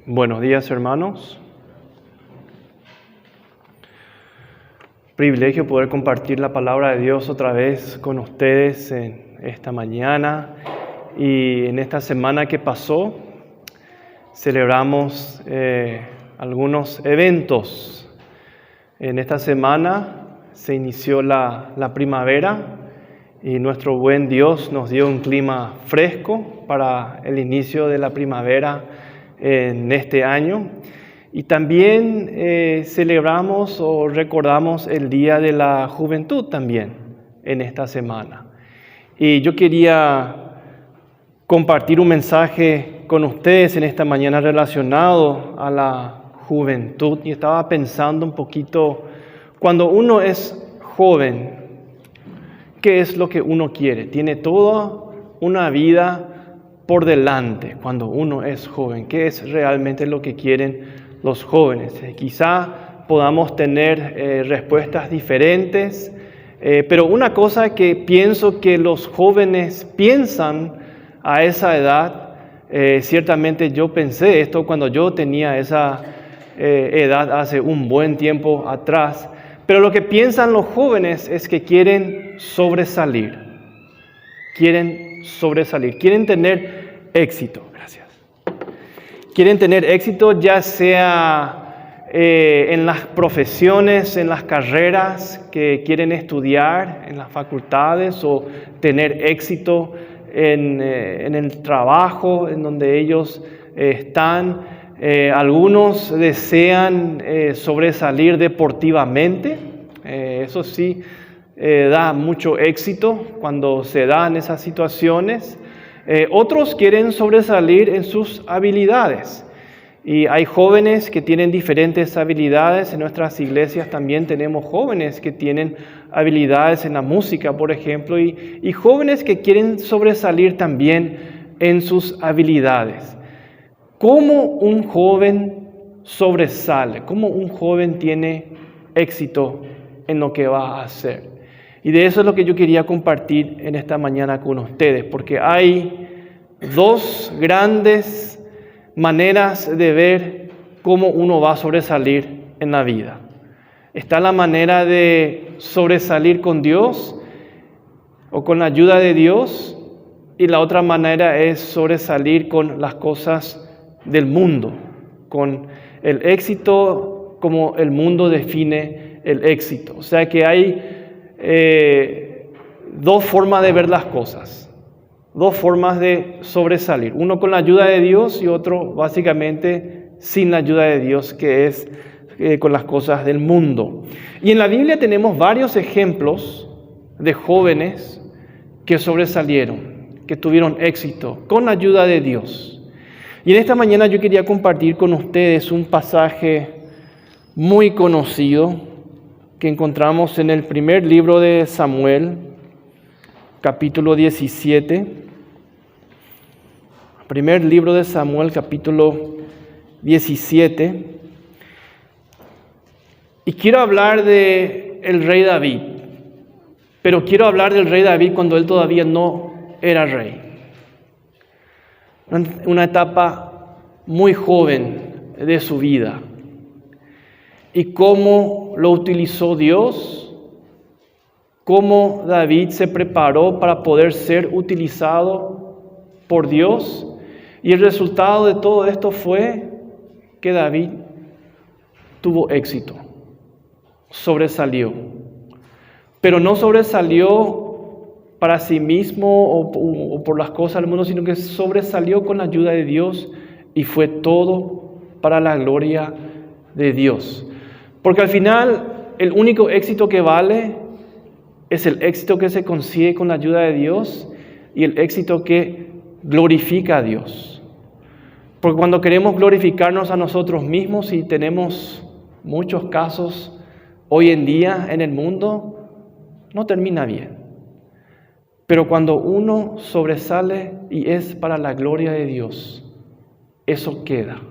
Buenos días, hermanos. Privilegio poder compartir la palabra de Dios otra vez con ustedes en esta mañana y en esta semana que pasó. Celebramos algunos eventos. En esta semana se inició la primavera y nuestro buen Dios nos dio un clima fresco para el inicio de la primavera en este año. Y también celebramos o recordamos el Día de la Juventud también en esta semana. Y yo quería compartir un mensaje con ustedes en esta mañana relacionado a la juventud. Y estaba pensando un poquito, cuando uno es joven, ¿qué es lo que uno quiere? Tiene toda una vida por delante cuando uno es joven. ¿Qué es realmente lo que quieren los jóvenes? Quizá podamos tener respuestas diferentes, pero una cosa que pienso que los jóvenes piensan a esa edad, ciertamente yo pensé esto cuando yo tenía esa edad hace un buen tiempo atrás, pero lo que piensan los jóvenes es que quieren sobresalir, quieren tener éxito. Gracias. Quieren tener éxito ya sea en las profesiones, en las carreras que quieren estudiar, en las facultades, o tener éxito en el trabajo en donde ellos están. Algunos desean sobresalir deportivamente. Eso sí, da mucho éxito cuando se dan esas situaciones. Otros quieren sobresalir en sus habilidades. Y hay jóvenes que tienen diferentes habilidades. En nuestras iglesias también tenemos jóvenes que tienen habilidades en la música, por ejemplo, y jóvenes que quieren sobresalir también en sus habilidades. ¿Cómo un joven sobresale? ¿Cómo un joven tiene éxito en lo que va a hacer? Y de eso es lo que yo quería compartir en esta mañana con ustedes, porque hay dos grandes maneras de ver cómo uno va a sobresalir en la vida. Está la manera de sobresalir con Dios o con la ayuda de Dios, y la otra manera es sobresalir con las cosas del mundo, con el éxito como el mundo define el éxito. O sea que hay dos formas de ver las cosas, dos formas de sobresalir, uno con la ayuda de Dios y otro básicamente sin la ayuda de Dios, que es con las cosas del mundo. Y en la Biblia tenemos varios ejemplos de jóvenes que sobresalieron, que tuvieron éxito con la ayuda de Dios. Y en esta mañana yo quería compartir con ustedes un pasaje muy conocido que encontramos en el primer libro de Samuel, capítulo 17. Primer libro de Samuel, capítulo 17. Y quiero hablar del rey David, pero quiero hablar del rey David cuando él todavía no era rey. Una etapa muy joven de su vida. Y cómo lo utilizó Dios, cómo David se preparó para poder ser utilizado por Dios. Y el resultado de todo esto fue que David tuvo éxito, sobresalió. Pero no sobresalió para sí mismo o por las cosas del mundo, sino que sobresalió con la ayuda de Dios, y fue todo para la gloria de Dios. Porque al final el único éxito que vale es el éxito que se consigue con la ayuda de Dios y el éxito que glorifica a Dios. Porque cuando queremos glorificarnos a nosotros mismos, y tenemos muchos casos hoy en día en el mundo, no termina bien. Pero cuando uno sobresale y es para la gloria de Dios, eso queda.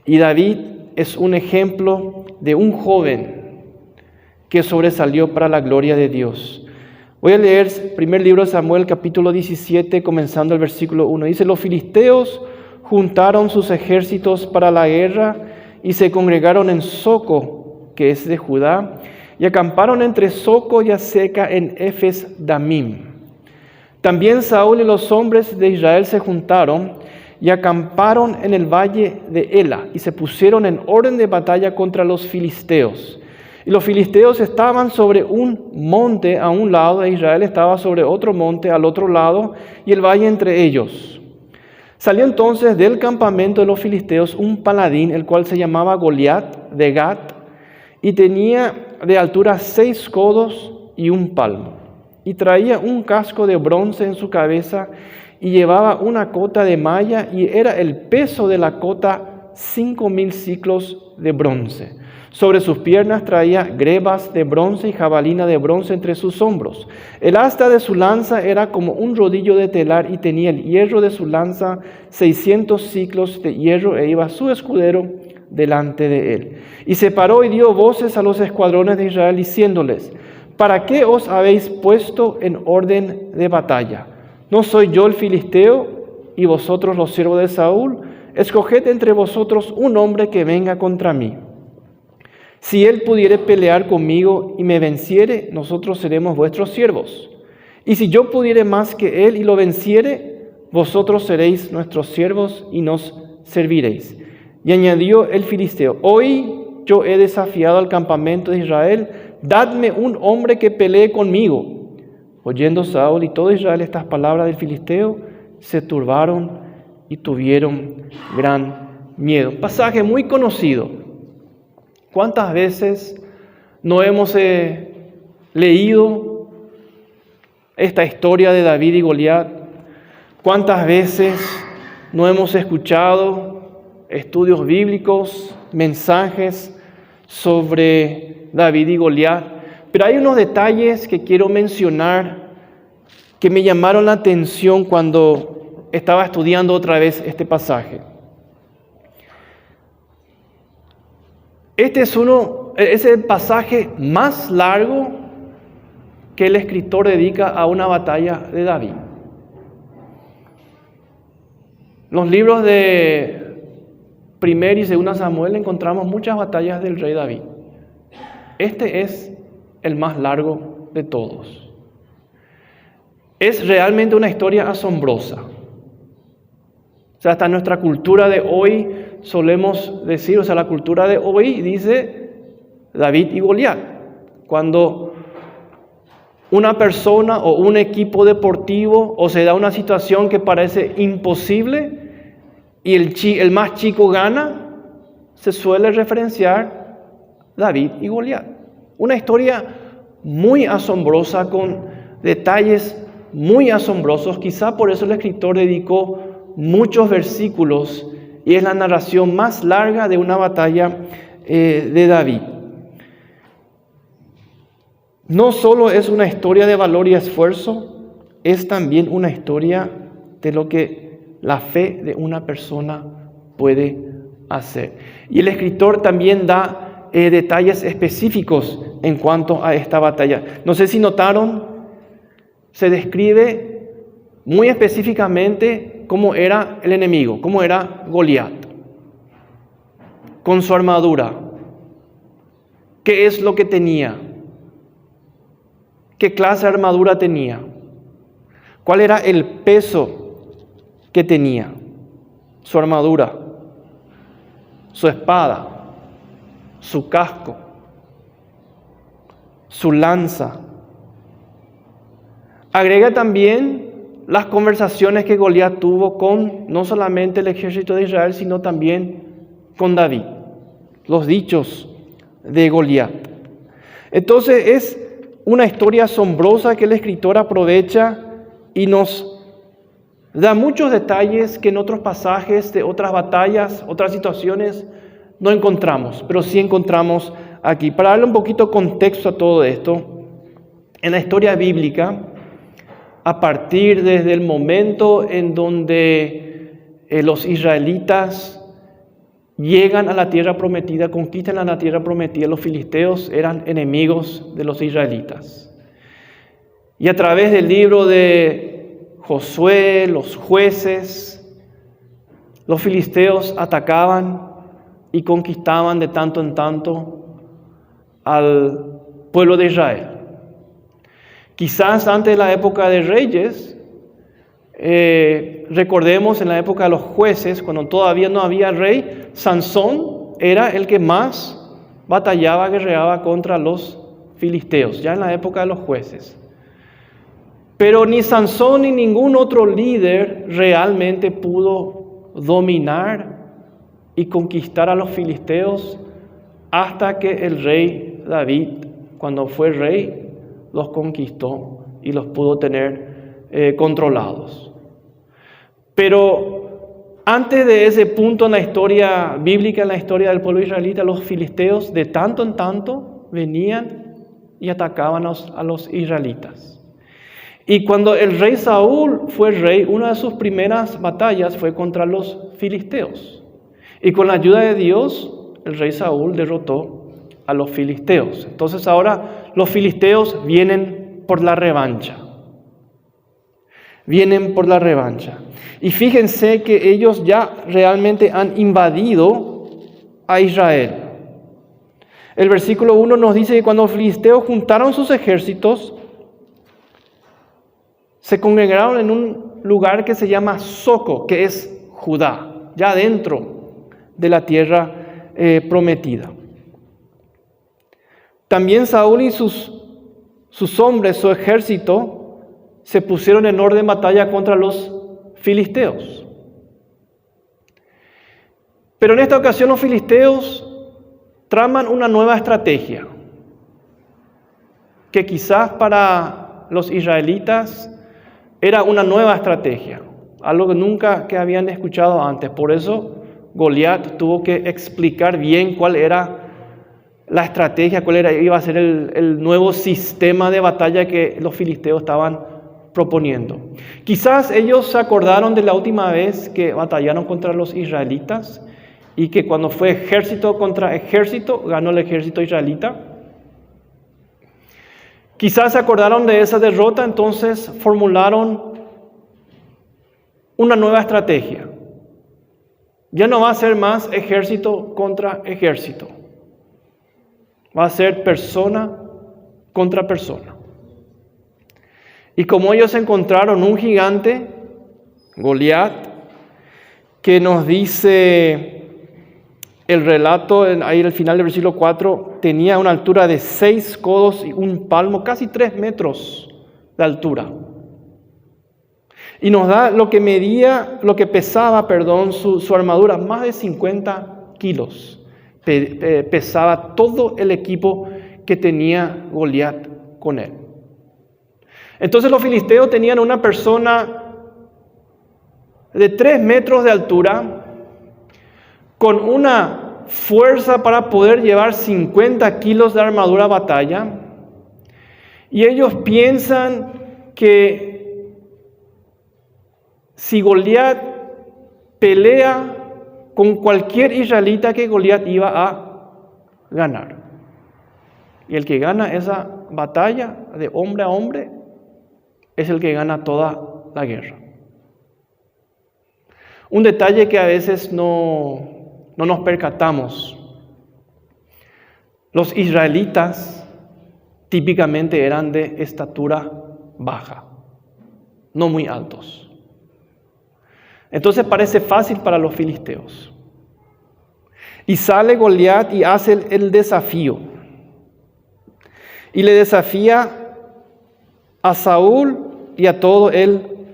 Y David es un ejemplo de un joven que sobresalió para la gloria de Dios. Voy a leer primer libro de Samuel, capítulo 17, comenzando el versículo 1. Dice: los filisteos juntaron sus ejércitos para la guerra y se congregaron en Soco, que es de Judá, y acamparon entre Soco y Azeca en Efes-Damim. También Saúl y los hombres de Israel se juntaron y acamparon en el valle de Ela y se pusieron en orden de batalla contra los filisteos. Y los filisteos estaban sobre un monte a un lado, e Israel estaba sobre otro monte al otro lado, y el valle entre ellos. Salió entonces del campamento de los filisteos un paladín, el cual se llamaba Goliat de Gat, y tenía de altura 6 codos y un palmo, y traía un casco de bronce en su cabeza, y llevaba una cota de malla, y era el peso de la cota 5,000 siclos de bronce. Sobre sus piernas traía grebas de bronce y jabalina de bronce entre sus hombros. El asta de su lanza era como un rodillo de telar y tenía el hierro de su lanza 600 siclos de hierro, e iba su escudero delante de él. Y se paró y dio voces a los escuadrones de Israel diciéndoles: ¿para qué os habéis puesto en orden de batalla? ¿No soy yo el filisteo y vosotros los siervos de Saúl? Escoged entre vosotros un hombre que venga contra mí. Si él pudiere pelear conmigo y me venciere, nosotros seremos vuestros siervos. Y si yo pudiere más que él y lo venciere, vosotros seréis nuestros siervos y nos serviréis. Y añadió el filisteo: hoy yo he desafiado al campamento de Israel, dadme un hombre que pelee conmigo. Oyendo Saúl y todo Israel estas palabras del filisteo, se turbaron y tuvieron gran miedo. Un pasaje muy conocido. ¿Cuántas veces no hemos leído esta historia de David y Goliat? ¿Cuántas veces no hemos escuchado estudios bíblicos, mensajes sobre David y Goliat? Pero hay unos detalles que quiero mencionar que me llamaron la atención cuando estaba estudiando otra vez este pasaje. Este es el pasaje más largo que el escritor dedica a una batalla de David. Los libros de 1 y 2 Samuel encontramos muchas batallas del rey David. Este es el más largo de todos. Es realmente una historia asombrosa. O sea, hasta nuestra cultura de hoy solemos decir, la cultura de hoy dice David y Goliat. Cuando una persona o un equipo deportivo o se da una situación que parece imposible y el más chico gana, se suele referenciar David y Goliat. Una historia muy asombrosa con detalles muy asombrosos. Quizá por eso el escritor dedicó muchos versículos y es la narración más larga de una batalla de David. No solo es una historia de valor y esfuerzo, es también una historia de lo que la fe de una persona puede hacer. Y el escritor también da detalles específicos en cuanto a esta batalla. No sé si notaron, se describe muy específicamente cómo era el enemigo, cómo era Goliat, con su armadura, qué es lo que tenía, qué clase de armadura tenía, cuál era el peso que tenía, su armadura, su espada, su casco, su lanza. Agrega también las conversaciones que Goliat tuvo con no solamente el ejército de Israel, sino también con David, los dichos de Goliat. Entonces es una historia asombrosa que el escritor aprovecha y nos da muchos detalles que en otros pasajes de otras batallas, otras situaciones no encontramos, pero sí encontramos aquí. Para darle un poquito contexto a todo esto, en la historia bíblica, a partir desde el momento en donde los israelitas llegan a la tierra prometida, conquistan la tierra prometida, los filisteos eran enemigos de los israelitas. Y a través del libro de Josué, los jueces, Los filisteos atacaban y conquistaban de tanto en tanto al pueblo de Israel. Quizás antes de la época de reyes, recordemos en la época de los jueces, cuando todavía no había rey, Sansón era el que más batallaba, guerreaba contra los filisteos, ya en la época de los jueces. Pero ni Sansón ni ningún otro líder realmente pudo dominar y conquistar a los filisteos hasta que el rey David, cuando fue rey, los conquistó y los pudo tener controlados. Pero antes de ese punto en la historia bíblica, en la historia del pueblo israelita, los filisteos de tanto en tanto venían y atacaban a los israelitas. Y cuando el rey Saúl fue rey, una de sus primeras batallas fue contra los filisteos. Y con la ayuda de Dios, el rey Saúl derrotó a los filisteos. Entonces ahora los filisteos vienen por la revancha. Vienen por la revancha. Y fíjense que ellos ya realmente han invadido a Israel. El versículo 1 nos dice que cuando los filisteos juntaron sus ejércitos, se congregaron en un lugar que se llama Soco, que es Judá, ya dentro de la tierra prometida. También Saúl y sus hombres, su ejército, se pusieron en orden de batalla contra los filisteos. Pero en esta ocasión los filisteos traman una nueva estrategia, que quizás para los israelitas era una nueva estrategia, algo que nunca habían escuchado antes. Por eso Goliat tuvo que explicar bien cuál era la estrategia, iba a ser el nuevo sistema de batalla que los filisteos estaban proponiendo. Quizás ellos se acordaron de la última vez que batallaron contra los israelitas y que cuando fue ejército contra ejército, ganó el ejército israelita. Quizás se acordaron de esa derrota, entonces formularon una nueva estrategia. Ya no va a ser más ejército contra ejército. Va a ser persona contra persona. Y como ellos encontraron un gigante, Goliat, que nos dice el relato, ahí al final del versículo 4, tenía una altura de 6 codos y un palmo, casi 3 metros de altura. Y nos da lo que pesaba, su armadura, más de 50 kilos. Pesaba todo el equipo que tenía Goliat con él. Entonces los filisteos tenían una persona de 3 metros de altura, con una fuerza para poder llevar 50 kilos de armadura a batalla. Y ellos piensan que si Goliat pelea con cualquier israelita, que Goliat iba a ganar. Y el que gana esa batalla de hombre a hombre es el que gana toda la guerra. Un detalle que a veces no nos percatamos. Los israelitas típicamente eran de estatura baja, no muy altos. Entonces parece fácil para los filisteos. Y sale Goliat y hace el desafío. Y le desafía a Saúl y a todo el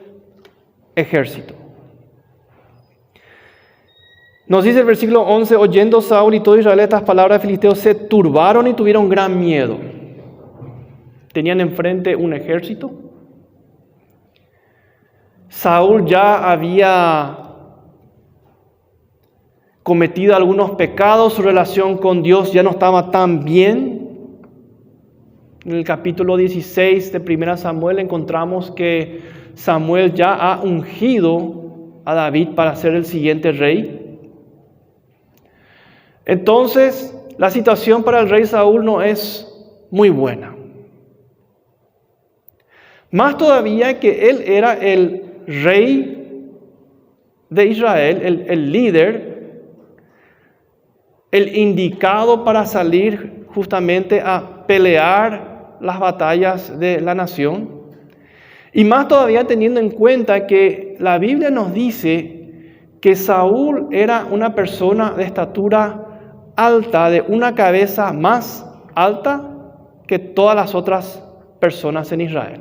ejército. Nos dice el versículo 11, oyendo Saúl y todo Israel estas palabras de filisteos, se turbaron y tuvieron gran miedo. Tenían enfrente un ejército. Saúl ya había cometido algunos pecados, su relación con Dios ya no estaba tan bien. En el capítulo 16 de 1 Samuel encontramos que Samuel ya ha ungido a David para ser el siguiente rey. Entonces, la situación para el rey Saúl no es muy buena. Más todavía que él era el rey de Israel, el líder, el indicado para salir justamente a pelear las batallas de la nación. Y más todavía teniendo en cuenta que la Biblia nos dice que Saúl era una persona de estatura alta, de una cabeza más alta que todas las otras personas en Israel.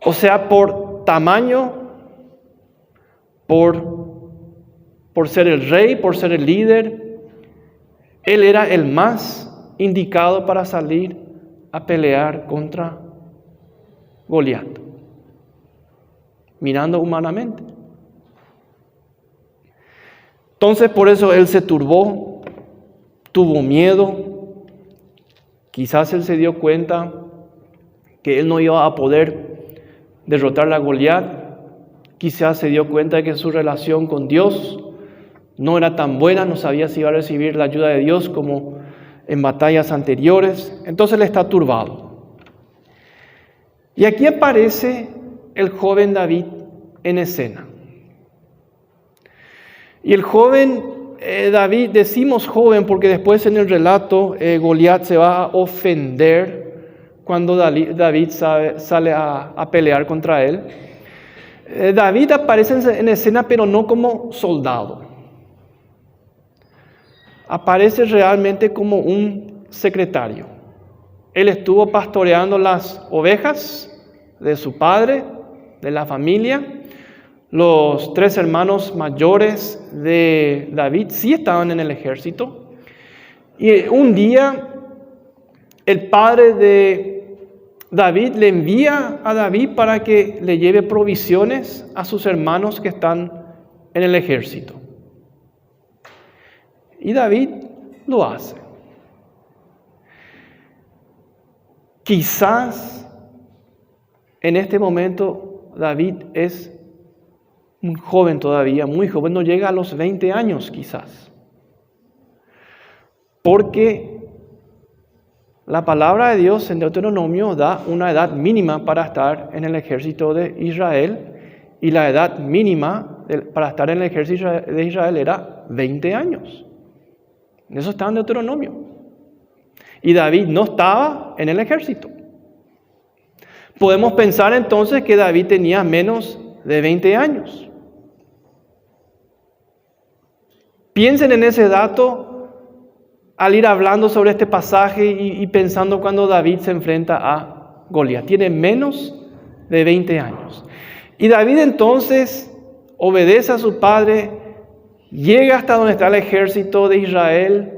O sea, por tamaño, por ser el rey, por ser el líder, él era el más indicado para salir a pelear contra Goliat, mirando humanamente. Entonces, por eso él se turbó, tuvo miedo. Quizás él se dio cuenta que él no iba a poder derrotar a Goliat. Quizás se dio cuenta de que su relación con Dios no era tan buena, no sabía si iba a recibir la ayuda de Dios como en batallas anteriores. Entonces él está turbado. Y aquí aparece el joven David en escena. Y el joven David, decimos joven porque después en el relato Goliat se va a ofender cuando David sale a pelear contra él. David aparece en escena, pero no como soldado. Aparece realmente como un secretario. Él estuvo pastoreando las ovejas de su padre, de la familia. Los 3 hermanos mayores de David sí estaban en el ejército. Y un día el padre de David le envía a David para que le lleve provisiones a sus hermanos que están en el ejército. Y David lo hace. Quizás en este momento David es muy joven todavía, muy joven, no llega a los 20 años quizás. Porque la palabra de Dios en Deuteronomio da una edad mínima para estar en el ejército de Israel, y la edad mínima para estar en el ejército de Israel era 20 años. Eso está en Deuteronomio. Y David no estaba en el ejército. Podemos pensar entonces que David tenía menos de 20 años. Piensen en ese dato al ir hablando sobre este pasaje y pensando cuando David se enfrenta a Goliat. Tiene menos de 20 años. Y David entonces obedece a su padre, llega hasta donde está el ejército de Israel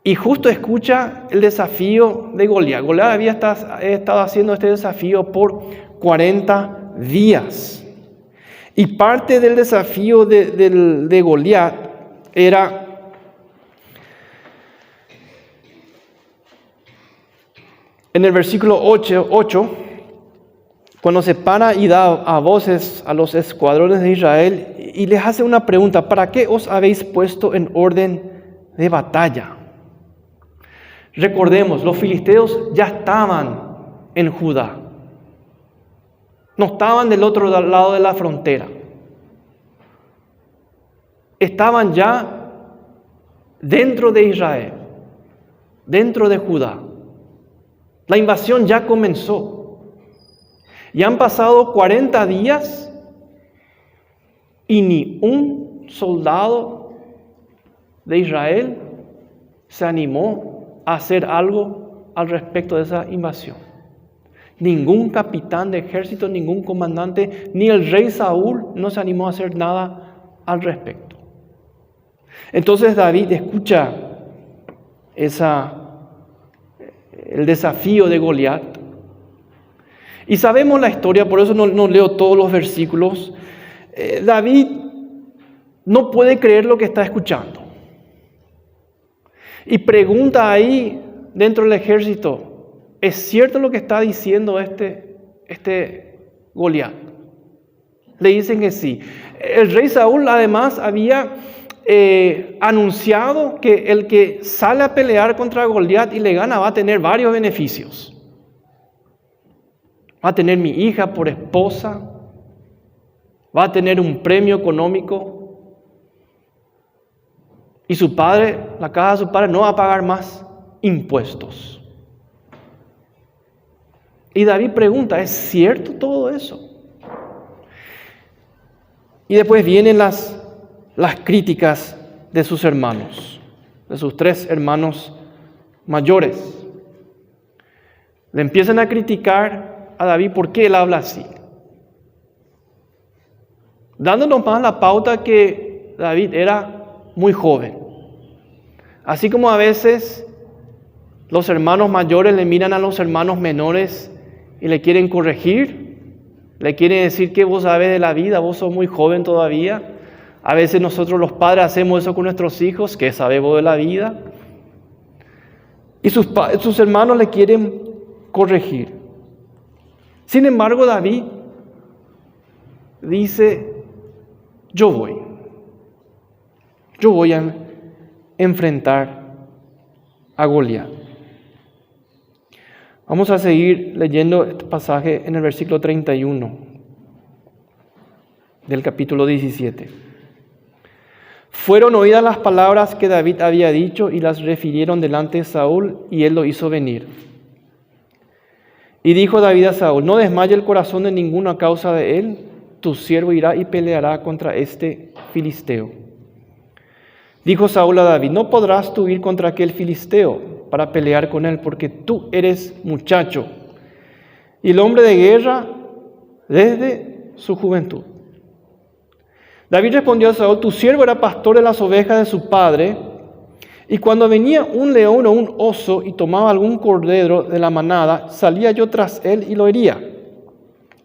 y justo escucha el desafío de Goliat. Goliat había estado haciendo este desafío por 40 días. Y parte del desafío de Goliat era en el versículo 8, cuando se para y da a voces a los escuadrones de Israel y les hace una pregunta: ¿para qué os habéis puesto en orden de batalla? Recordemos, los filisteos ya estaban en Judá. No estaban del otro lado de la frontera. Estaban ya dentro de Israel, dentro de Judá. La invasión ya comenzó. Y han pasado 40 días y ni un soldado de Israel se animó a hacer algo al respecto de esa invasión. Ningún capitán de ejército, ningún comandante, ni el rey Saúl no se animó a hacer nada al respecto. Entonces David escucha el desafío de Goliat. Y sabemos la historia, por eso no leo todos los versículos. David no puede creer lo que está escuchando. Y pregunta ahí dentro del ejército: ¿es cierto lo que está diciendo este Goliat? Le dicen que sí. El rey Saúl además había anunciado que el que sale a pelear contra Goliat y le gana va a tener varios beneficios. Va a tener mi hija por esposa, va a tener un premio económico. Y su padre, la casa de su padre, no va a pagar más impuestos. Y David pregunta, ¿es cierto todo eso? Y después vienen las críticas de sus hermanos, de sus 3 hermanos mayores. Le empiezan a criticar a David por qué él habla así, dándonos más la pauta que David era muy joven. Así como a veces los hermanos mayores le miran a los hermanos menores y le quieren corregir, le quieren decir que vos sabes de la vida, vos sos muy joven todavía. A veces nosotros los padres hacemos eso con nuestros hijos, que sabemos de la vida. Y sus hermanos le quieren corregir. Sin embargo, David dice, yo voy a enfrentar a Goliat. Vamos a seguir leyendo este pasaje en el versículo 31 del capítulo 17. Fueron oídas las palabras que David había dicho y las refirieron delante de Saúl, y él lo hizo venir. Y dijo David a Saúl, no desmaye el corazón de ninguno a causa de él, tu siervo irá y peleará contra este filisteo. Dijo Saúl a David, no podrás tú ir contra aquel filisteo para pelear con él, porque tú eres muchacho y el hombre de guerra desde su juventud. David respondió a Saúl, tu siervo era pastor de las ovejas de su padre, y cuando venía un león o un oso y tomaba algún cordero de la manada, salía yo tras él y lo hería,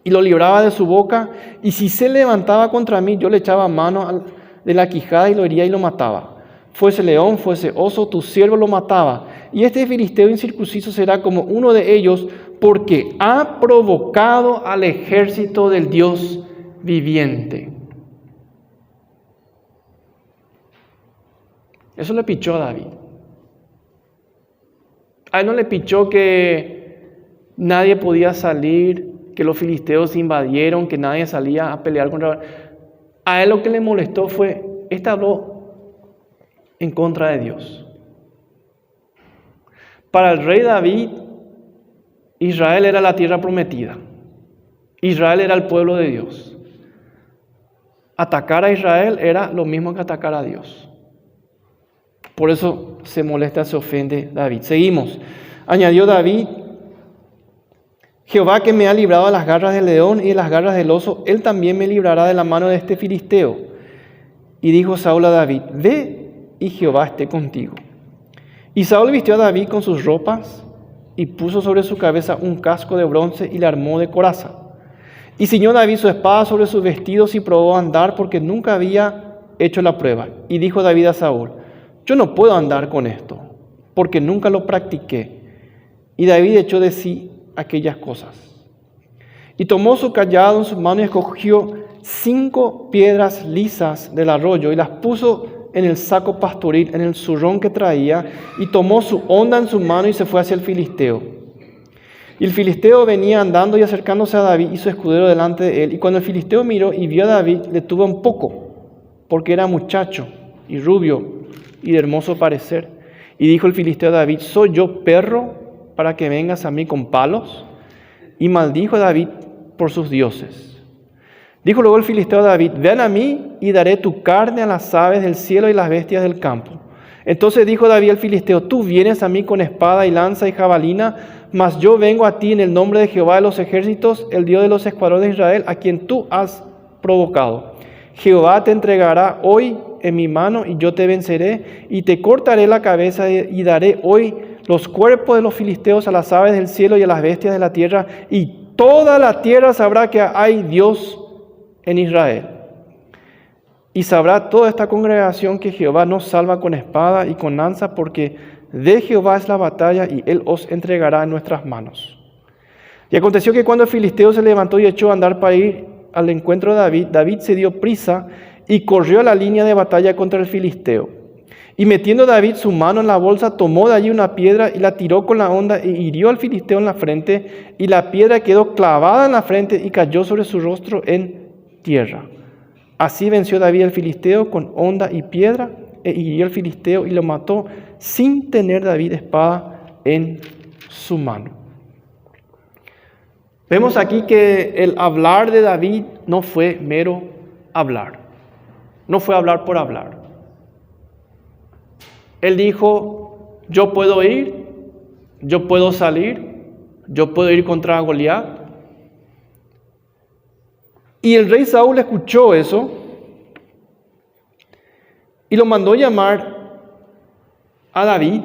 y lo libraba de su boca, y si se levantaba contra mí, yo le echaba mano de la quijada y lo hería y lo mataba. Fuese león, fuese oso, tu siervo lo mataba. Y este filisteo incircunciso será como uno de ellos, porque ha provocado al ejército del Dios viviente. Eso le pichó a David. A él no le pichó que nadie podía salir, que los filisteos invadieron, que nadie salía a pelear contra él. A él lo que le molestó fue, este habló en contra de Dios. Para el rey David, Israel era la tierra prometida. Israel era el pueblo de Dios. Atacar a Israel era lo mismo que atacar a Dios. Por eso se molesta, se ofende David. Seguimos. Añadió David, Jehová que me ha librado de las garras del león y de las garras del oso, él también me librará de la mano de este filisteo. Y dijo Saúl a David, ve y Jehová esté contigo. Y Saúl vistió a David con sus ropas y puso sobre su cabeza un casco de bronce y le armó de coraza. Y ciñó David su espada sobre sus vestidos y probó a andar porque nunca había hecho la prueba. Y dijo David a Saúl, yo no puedo andar con esto porque nunca lo practiqué. Y David echó de sí aquellas cosas. Y tomó su cayado en sus manos y escogió 5 piedras lisas del arroyo y las puso en el saco pastoril, en el zurrón que traía, y tomó su honda en su mano y se fue hacia el filisteo. Y el filisteo venía andando y acercándose a David y su escudero delante de él. Y cuando el filisteo miró y vio a David, le tuvo un poco, porque era muchacho y rubio y de hermoso parecer. Y dijo el filisteo a David, ¿soy yo perro para que vengas a mí con palos? Y maldijo a David por sus dioses. Dijo luego el filisteo a David, ven a mí y daré tu carne a las aves del cielo y las bestias del campo. Entonces dijo David al filisteo, tú vienes a mí con espada y lanza y jabalina, mas yo vengo a ti en el nombre de Jehová de los ejércitos, el Dios de los escuadrones de Israel, a quien tú has provocado. Jehová te entregará hoy en mi mano y yo te venceré y te cortaré la cabeza y daré hoy los cuerpos de los filisteos a las aves del cielo y a las bestias de la tierra, y toda la tierra sabrá que hay Dios en Israel. Y sabrá toda esta congregación que Jehová nos salva con espada y con lanza, porque de Jehová es la batalla y él os entregará en nuestras manos. Y aconteció que cuando el filisteo se levantó y echó a andar para ir al encuentro de David, David se dio prisa y corrió a la línea de batalla contra el filisteo. Y metiendo David su mano en la bolsa, tomó de allí una piedra y la tiró con la honda e hirió al filisteo en la frente, y la piedra quedó clavada en la frente y cayó sobre su rostro en tierra. Así venció David al filisteo con honda y piedra, e hirió al filisteo y lo mató sin tener David espada en su mano. Vemos aquí que el hablar de David no fue mero hablar. No fue hablar por hablar. Él dijo, yo puedo ir, yo puedo salir, yo puedo ir contra Goliat. Y el rey Saúl escuchó eso y lo mandó llamar a David.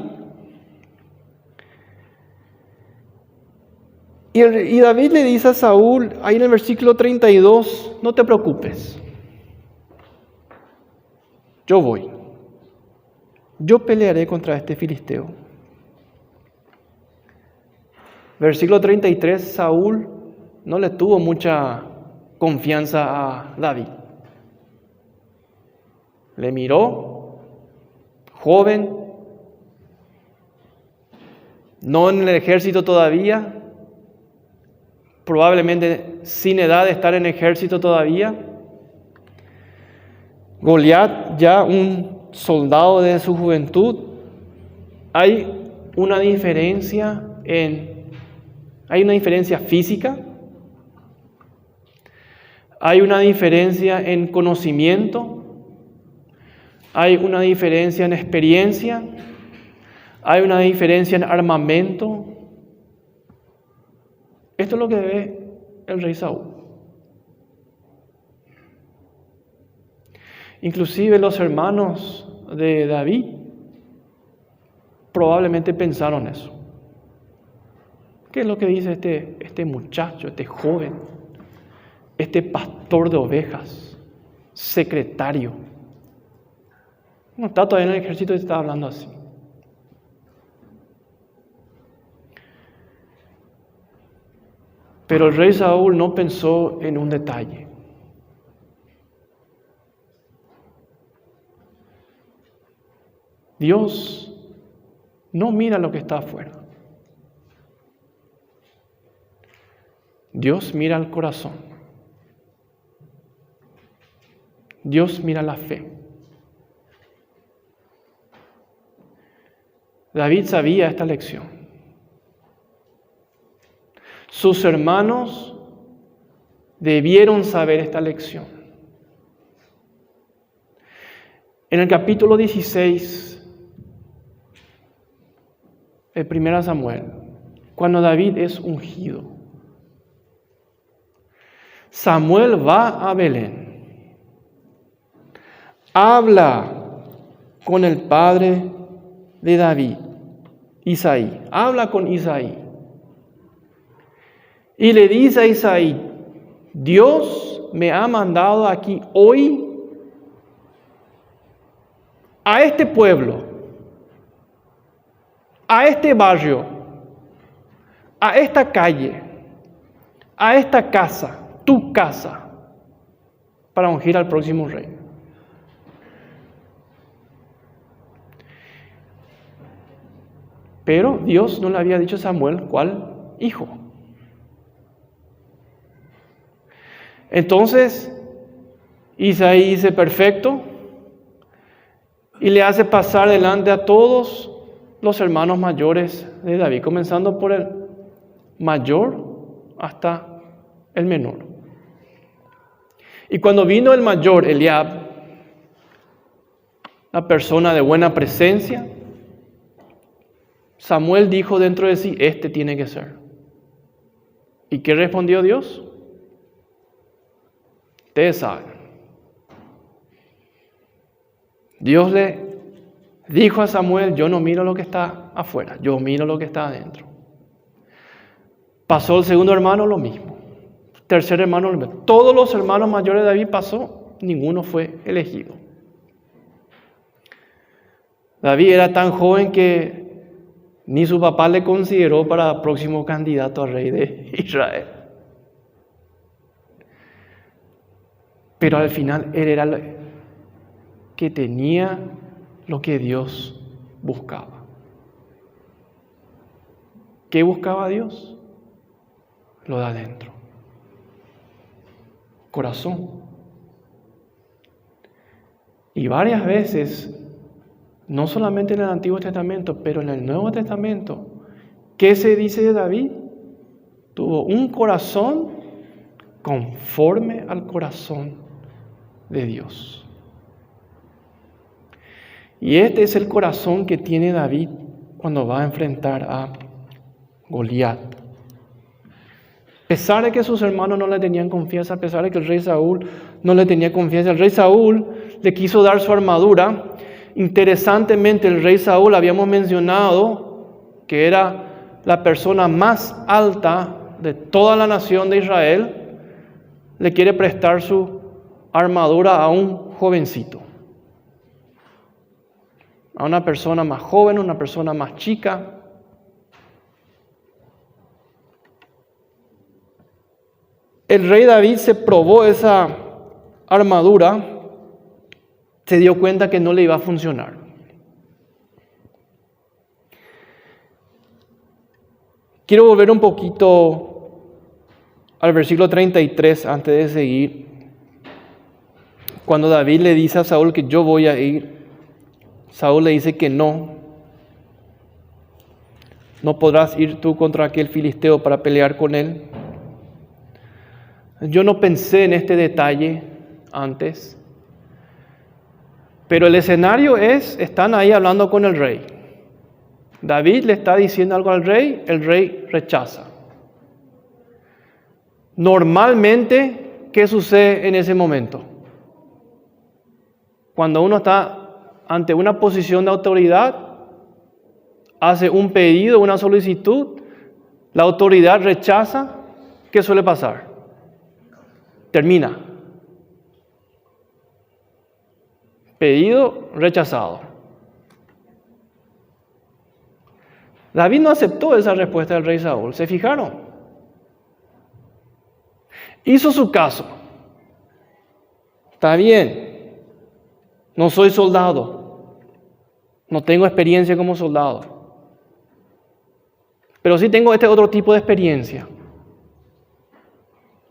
Y David le dice a Saúl, ahí en el versículo 32, no te preocupes, yo voy, yo pelearé contra este filisteo. Versículo 33, Saúl no le tuvo mucha confianza a David. Le miró, joven, no en el ejército todavía, probablemente sin edad de estar en el ejército todavía. Goliat, ya un soldado de su juventud. Hay una diferencia física, hay una diferencia en conocimiento, hay una diferencia en experiencia, hay una diferencia en armamento. Esto es lo que ve el rey Saúl. Inclusive los hermanos de David probablemente pensaron eso. ¿Qué es lo que dice este muchacho, este joven, este pastor de ovejas, secretario? No está todavía en el ejército y está hablando así. Pero el rey Saúl no pensó en un detalle. Dios no mira lo que está afuera. Dios mira el corazón. Dios mira la fe. David sabía esta lección. Sus hermanos debieron saber esta lección. En el capítulo 16 de 1 Samuel, cuando David es ungido, Samuel va a Belén, habla con el padre de David, Isaí, habla con Isaí. Y le dice a Isaí, Dios me ha mandado aquí hoy a este pueblo, a este barrio, a esta calle, a esta casa, tu casa, para ungir al próximo rey. Pero Dios no le había dicho a Samuel cuál hijo. Entonces, Isaí dice perfecto y le hace pasar delante a todos los hermanos mayores de David, comenzando por el mayor hasta el menor. Y cuando vino el mayor, Eliab, una persona de buena presencia, Samuel dijo dentro de sí, este tiene que ser. ¿Y qué respondió Dios? Ustedes saben. Dios le dijo a Samuel, yo no miro lo que está afuera, yo miro lo que está adentro. Pasó el segundo hermano, lo mismo. Tercer hermano, lo mismo. Todos los hermanos mayores de David pasó, ninguno fue elegido. David era tan joven que ni su papá le consideró para próximo candidato a rey de Israel. Pero al final él era el que tenía lo que Dios buscaba. ¿Qué buscaba Dios? Lo de adentro. Corazón. Y varias veces, no solamente en el Antiguo Testamento, pero en el Nuevo Testamento, ¿qué se dice de David? Tuvo un corazón conforme al corazón de Dios. Y este es el corazón que tiene David cuando va a enfrentar a Goliat. A pesar de que sus hermanos no le tenían confianza, a pesar de que el rey Saúl no le tenía confianza, el rey Saúl le quiso dar su armadura. Interesantemente, el rey Saúl, habíamos mencionado que era la persona más alta de toda la nación de Israel, le quiere prestar su armadura a un jovencito, a una persona más joven, una persona más chica. El rey David se probó esa armadura, se dio cuenta que no le iba a funcionar. Quiero volver un poquito al versículo 33 antes de seguir. Cuando David le dice a Saúl que yo voy a ir, Saúl le dice que no podrás ir tú contra aquel filisteo para pelear con él. Yo no pensé en este detalle antes, pero el escenario están ahí hablando con el rey. David le está diciendo algo al rey, el rey rechaza. Normalmente, ¿qué sucede en ese momento? Cuando uno está ante una posición de autoridad, hace un pedido, una solicitud, la autoridad rechaza, ¿qué suele pasar? Termina. Pedido rechazado. David no aceptó esa respuesta del rey Saúl. ¿Se fijaron? Hizo su caso. Está bien. No soy soldado. No tengo experiencia como soldado. Pero sí tengo este otro tipo de experiencia.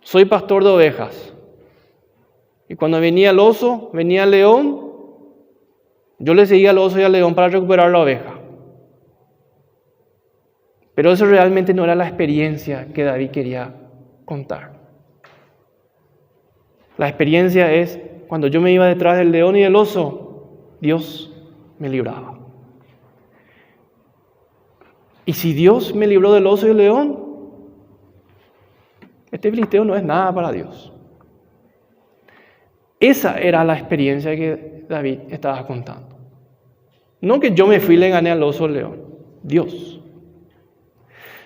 Soy pastor de ovejas. Y cuando venía el oso, venía el león, yo le seguía al oso y al león para recuperar la oveja. Pero eso realmente no era la experiencia que David quería contar. La experiencia es cuando yo me iba detrás del león y del oso, Dios me libraba. Y si Dios me libró del oso y del león, este filisteo no es nada para Dios. Esa era la experiencia que David estaba contando. No que yo me fui y le gané al oso o al león. Dios.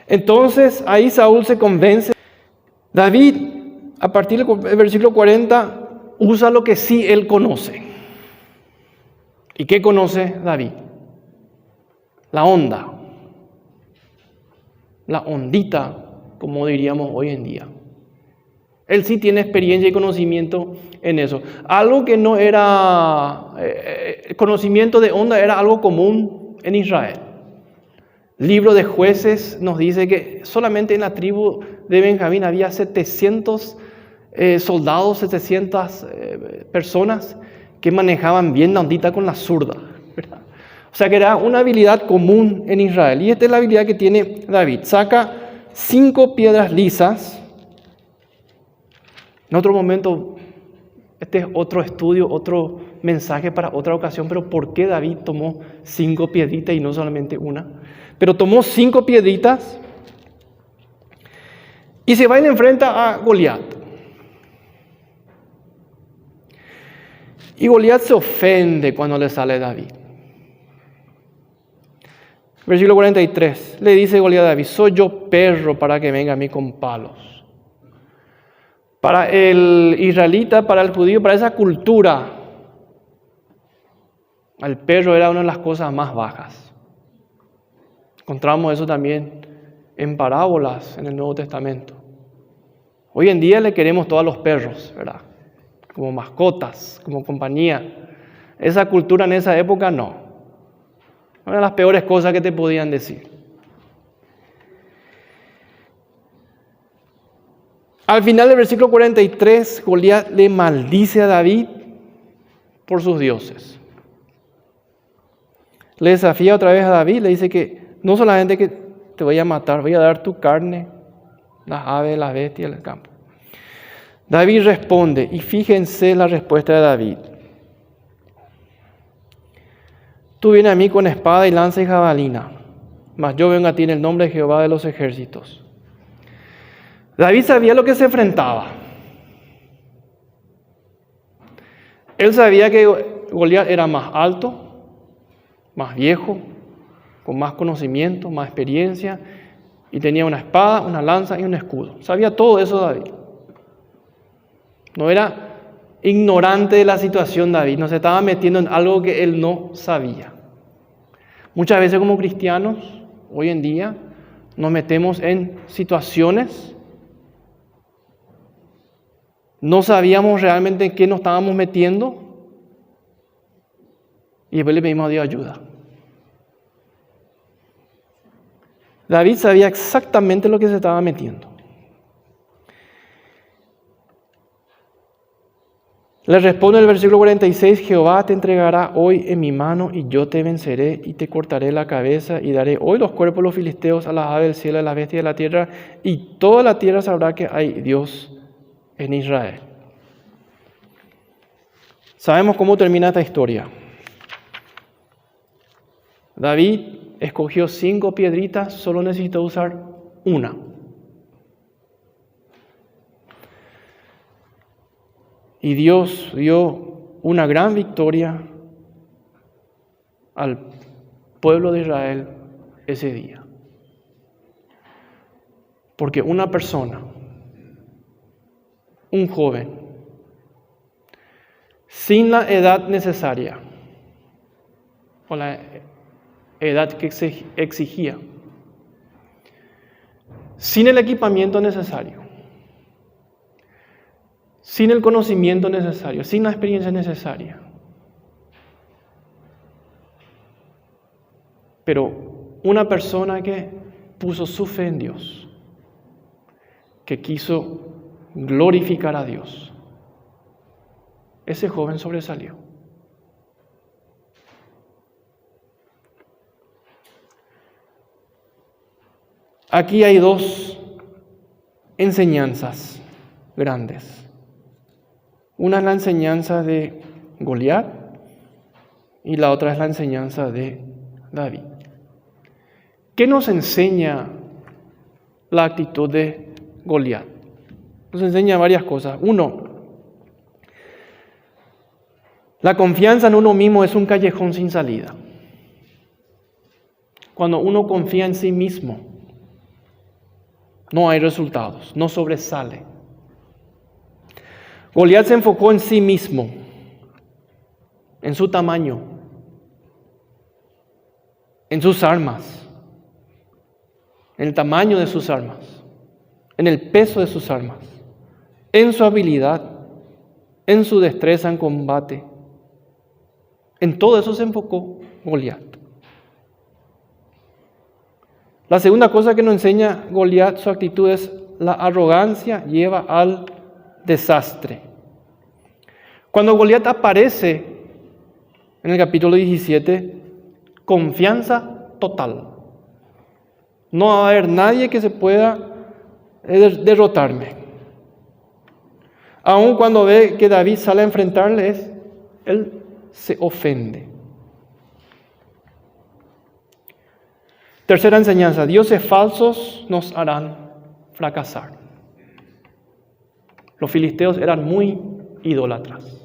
Entonces ahí Saúl se convence. David, a partir del versículo 40, usa lo que sí él conoce. ¿Y qué conoce David? La onda. La ondita, como diríamos hoy en día. Él sí tiene experiencia y conocimiento en eso. Algo que no era, conocimiento de onda era algo común en Israel. Libro de Jueces nos dice que solamente en la tribu de Benjamín había 700 soldados, 700 personas que manejaban bien la ondita con la zurda, ¿verdad? O sea que era una habilidad común en Israel. Y esta es la habilidad que tiene David. Saca 5 piedras lisas. En otro momento, este es otro estudio, otro mensaje para otra ocasión, pero ¿por qué David tomó 5 piedritas y no solamente una? Pero tomó 5 piedritas y se va y le enfrenta a Goliat. Y Goliat se ofende cuando le sale David. Versículo 43, le dice Goliat a David, soy yo perro para que venga a mí con palos. Para el israelita, para el judío, para esa cultura, el perro era una de las cosas más bajas. Encontramos eso también en parábolas en el Nuevo Testamento. Hoy en día le queremos todos a los perros, ¿verdad? Como mascotas, como compañía. Esa cultura en esa época no. Una de las peores cosas que te podían decir. Al final del versículo 43, Goliat le maldice a David por sus dioses. Le desafía otra vez a David, le dice que no solamente que te voy a matar, voy a dar tu carne, las aves, las bestias del campo. David responde, y fíjense la respuesta de David. Tú vienes a mí con espada y lanza y jabalina, mas yo vengo a ti en el nombre de Jehová de los ejércitos. David sabía lo que se enfrentaba. Él sabía que Goliat era más alto, más viejo, con más conocimiento, más experiencia, y tenía una espada, una lanza y un escudo. Sabía todo eso David. No era ignorante de la situación David, no se estaba metiendo en algo que él no sabía. Muchas veces como cristianos, hoy en día, nos metemos en situaciones, no sabíamos realmente en qué nos estábamos metiendo y después le pedimos a Dios ayuda. David sabía exactamente lo que se estaba metiendo. Le responde el versículo 46, Jehová te entregará hoy en mi mano y yo te venceré y te cortaré la cabeza y daré hoy los cuerpos de los filisteos a las aves del cielo, a las bestias de la tierra, y toda la tierra sabrá que hay Dios en Israel. Sabemos cómo termina esta historia. David escogió 5 piedritas, solo necesitó usar una. Y Dios dio una gran victoria al pueblo de Israel ese día. Porque una persona, un joven, sin la edad necesaria, o la edad que exigía, sin el equipamiento necesario, sin el conocimiento necesario, sin la experiencia necesaria, pero una persona que puso su fe en Dios, que quiso glorificar a Dios, ese joven sobresalió. Aquí hay 2 enseñanzas grandes. Una es la enseñanza de Goliat y la otra es la enseñanza de David. ¿Qué nos enseña la actitud de Goliat? Nos enseña varias cosas. 1, la confianza en uno mismo es un callejón sin salida. Cuando uno confía en sí mismo, no hay resultados, no sobresale. Goliat se enfocó en sí mismo, en su tamaño, en sus armas, en el tamaño de sus armas, en el peso de sus armas, en su habilidad, en su destreza en combate. En todo eso se enfocó Goliat. La segunda cosa que nos enseña Goliat, su actitud, es la arrogancia lleva al desastre. Cuando Goliat aparece en el capítulo 17, confianza total. No va a haber nadie que se pueda derrotarme. Aun cuando ve que David sale a enfrentarle, él se ofende. Tercera enseñanza, dioses falsos nos harán fracasar. Los filisteos eran muy idólatras.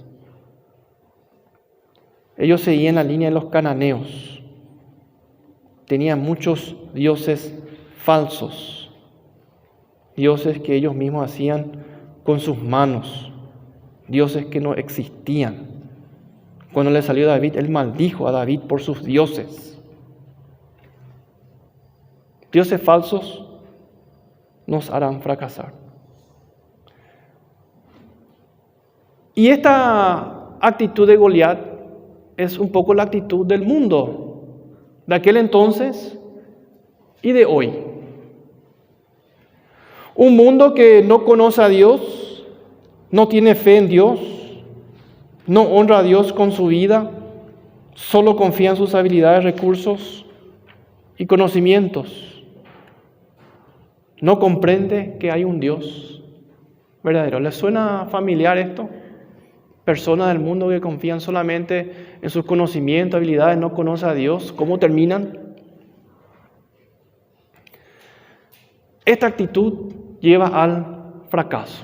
Ellos seguían la línea de los cananeos. Tenían muchos dioses falsos. Dioses que ellos mismos hacían con sus manos. Dioses que no existían. Cuando le salió David, él maldijo a David por sus dioses. Dioses falsos nos harán fracasar. Y esta actitud de Goliat es un poco la actitud del mundo, de aquel entonces y de hoy. Un mundo que no conoce a Dios, no tiene fe en Dios, no honra a Dios con su vida, solo confía en sus habilidades, recursos y conocimientos. No comprende que hay un Dios verdadero. ¿Les suena familiar esto? Personas del mundo que confían solamente en sus conocimientos, habilidades, no conocen a Dios. ¿Cómo terminan? Esta actitud lleva al fracaso,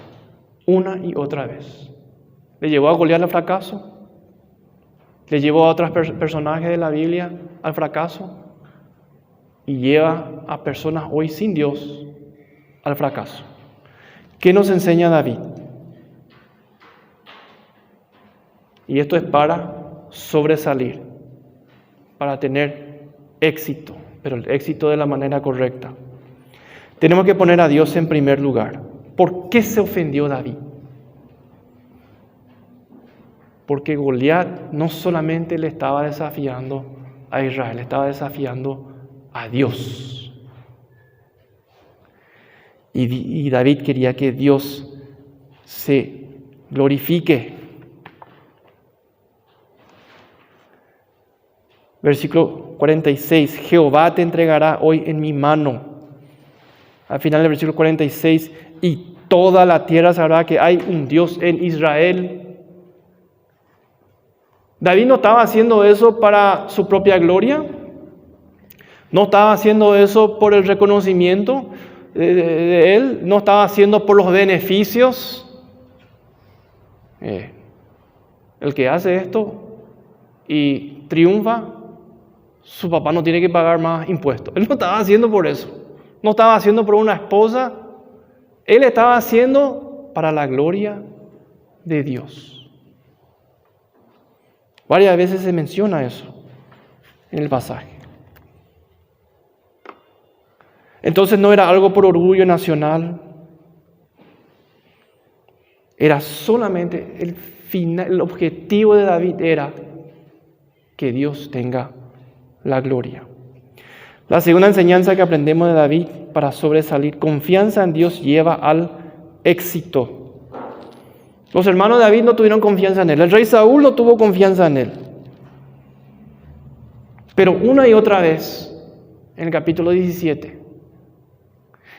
una y otra vez. Le llevó a Goliat al fracaso, le llevó a otros personajes de la Biblia al fracaso y lleva a personas hoy sin Dios al fracaso. ¿Qué nos enseña David? Y esto es para sobresalir, para tener éxito, pero el éxito de la manera correcta. Tenemos que poner a Dios en primer lugar. ¿Por qué se ofendió David? Porque Goliat no solamente le estaba desafiando a Israel, le estaba desafiando a Dios. Y David quería que Dios se glorifique. Versículo 46, Jehová te entregará hoy en mi mano. Al final del versículo 46, y toda la tierra sabrá que hay un Dios en Israel. David no estaba haciendo eso para su propia gloria. No estaba haciendo eso por el reconocimiento de él. No estaba haciendo por los beneficios. El que hace esto y triunfa, su papá no tiene que pagar más impuestos. Él no estaba haciendo por eso. No estaba haciendo por una esposa. Él estaba haciendo para la gloria de Dios. Varias veces se menciona eso en el pasaje. Entonces no era algo por orgullo nacional. Era solamente el objetivo de David era que Dios tenga la gloria. La segunda enseñanza que aprendemos de David para sobresalir, confianza en Dios lleva al éxito. Los hermanos de David no tuvieron confianza en él. El rey Saúl no tuvo confianza en él. Pero una y otra vez, en el capítulo 17,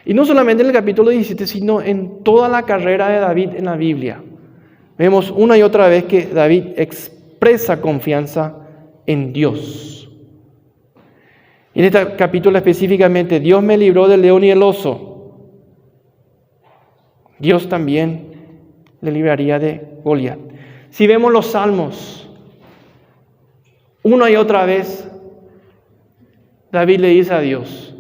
y no solamente en el capítulo 17, sino en toda la carrera de David en la Biblia, vemos una y otra vez que David expresa confianza en Dios. Y en este capítulo específicamente, Dios me libró del león y el oso. Dios también le libraría de Goliat. Si vemos los salmos, una y otra vez, David le dice a Dios,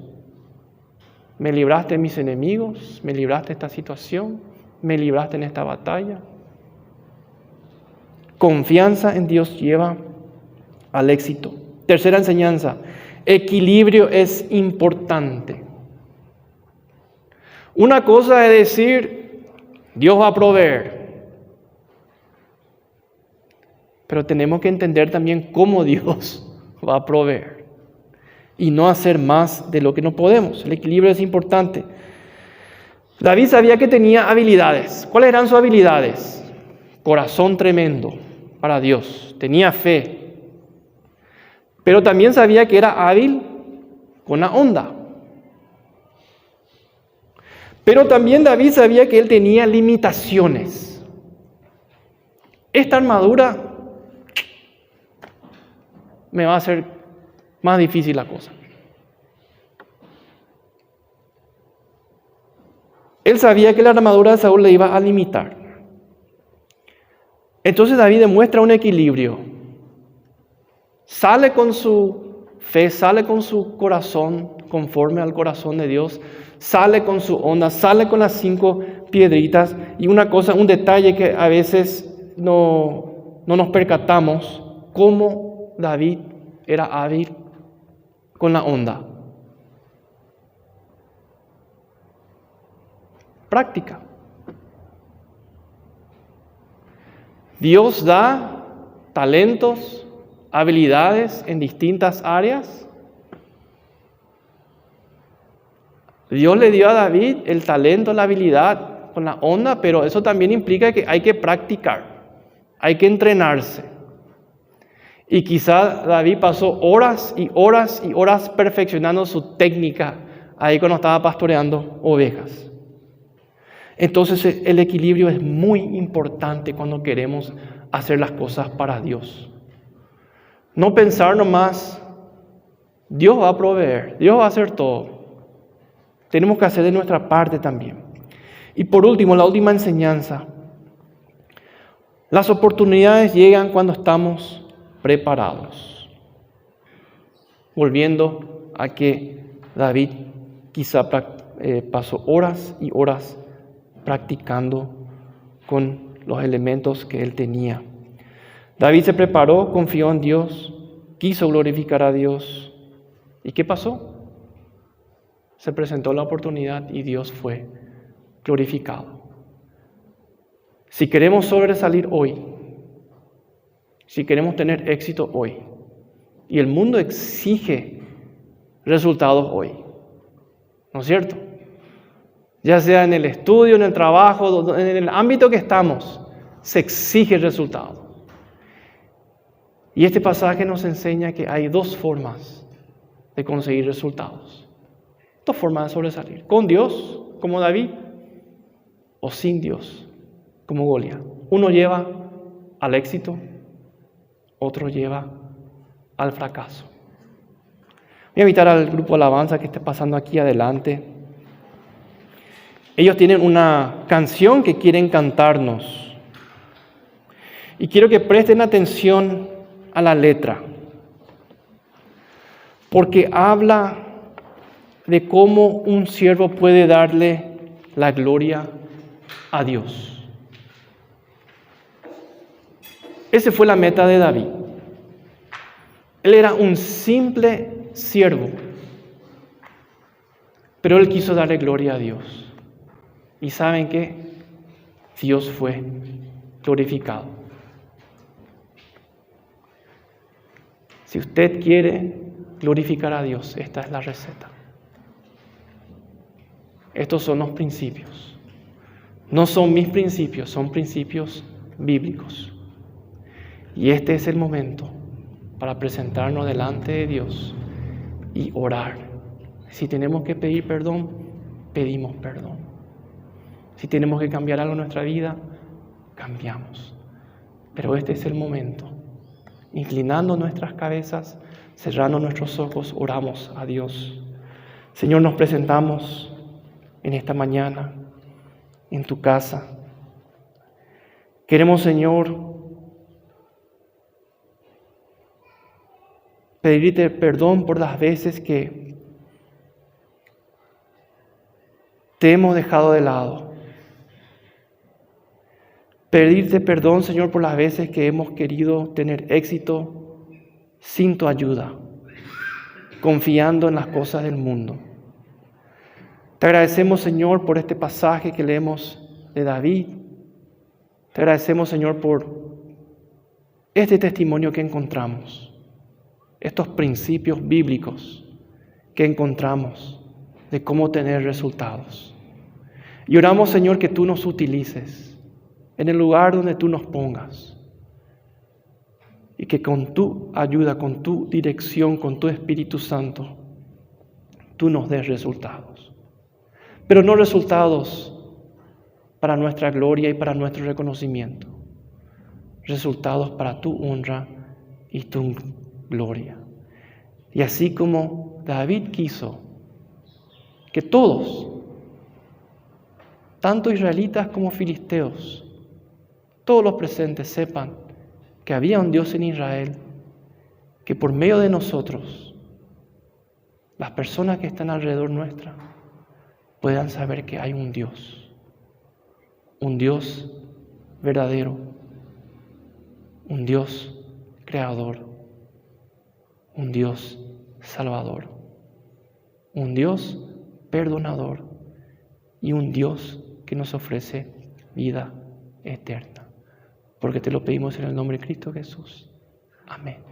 me libraste de mis enemigos, me libraste de esta situación, me libraste en esta batalla. Confianza en Dios lleva al éxito. Tercera enseñanza, equilibrio es importante. Una cosa es decir, Dios va a proveer. Pero tenemos que entender también cómo Dios va a proveer. Y no hacer más de lo que no podemos. El equilibrio es importante. David sabía que tenía habilidades. ¿Cuáles eran sus habilidades? Corazón tremendo para Dios. Tenía fe. Pero también sabía que era hábil con la onda. Pero también David sabía que él tenía limitaciones. Esta armadura me va a hacer más difícil la cosa. Él sabía que la armadura de Saúl le iba a limitar. Entonces David demuestra un equilibrio. Sale con su fe, sale con su corazón, conforme al corazón de Dios. Sale con su onda, sale con las 5 piedritas. Y una cosa, un detalle que a veces no nos percatamos, cómo David era hábil con la onda. Práctica. Dios da talentos, habilidades en distintas áreas. Dios le dio a David el talento, la habilidad con la onda, pero eso también implica que hay que practicar. hay que entrenarse. Y quizá David pasó horas y horas y horas perfeccionando su técnica ahí cuando estaba pastoreando ovejas. Entonces el equilibrio es muy importante cuando queremos hacer las cosas para Dios. No pensar nomás, Dios va a proveer, Dios va a hacer todo. Tenemos que hacer de nuestra parte también. Y por último, la última enseñanza. Las oportunidades llegan cuando estamos preparados. Volviendo a que David quizá pasó horas y horas practicando con los elementos que él tenía. David se preparó, confió en Dios, quiso glorificar a Dios. ¿Y qué pasó? Se presentó la oportunidad y Dios fue glorificado. Si queremos sobresalir hoy, si queremos tener éxito hoy, y el mundo exige resultados hoy, ¿no es cierto? Ya sea en el estudio, en el trabajo, en el ámbito que estamos, se exige resultado. Y este pasaje nos enseña que hay dos formas de conseguir resultados. Dos formas de sobresalir. Con Dios, como David, o sin Dios, como Goliat. Uno lleva al éxito, otro lleva al voy a invitar al grupo Alabanza que esté pasando aquí adelante. Ellos tienen una canción que quieren cantarnos. Y quiero que presten atención a la letra. Porque habla de cómo un siervo puede darle la gloria a Dios. Esa fue la meta de David. Él era un simple siervo, pero él quiso darle gloria a Dios. ¿Y saben qué? Dios fue glorificado. Si usted quiere glorificar a Dios, esta es la receta. Estos son los principios. No son mis principios, son principios bíblicos. Y este es el momento para presentarnos delante de Dios y orar. Si tenemos que pedir perdón, pedimos perdón. Si tenemos que cambiar algo en nuestra vida, cambiamos. Pero este es el momento. Inclinando nuestras cabezas, cerrando nuestros ojos, oramos a Dios. Señor, nos presentamos en esta mañana, en tu casa. Queremos, Señor, pedirte perdón por las veces que te hemos dejado de lado. Pedirte perdón, Señor, por las veces que hemos querido tener éxito sin tu ayuda, confiando en las cosas del mundo. Te agradecemos, Señor, por este pasaje que leemos de David. Te agradecemos, Señor, por este testimonio que encontramos, estos principios bíblicos que encontramos de cómo tener resultados. Y oramos, Señor, que tú nos utilices en el lugar donde tú nos pongas y que con tu ayuda, con tu dirección, con tu Espíritu Santo, tú nos des resultados. Pero no resultados para nuestra gloria y para nuestro reconocimiento. Resultados para tu honra y tu gloria. Y así como David quiso que todos, tanto israelitas como filisteos, todos los presentes sepan que había un Dios en Israel, que por medio de nosotros, las personas que están alrededor nuestra, puedan saber que hay un Dios verdadero, un Dios creador, un Dios salvador, un Dios perdonador y un Dios que nos ofrece vida eterna. Porque te lo pedimos en el nombre de Cristo Jesús. Amén.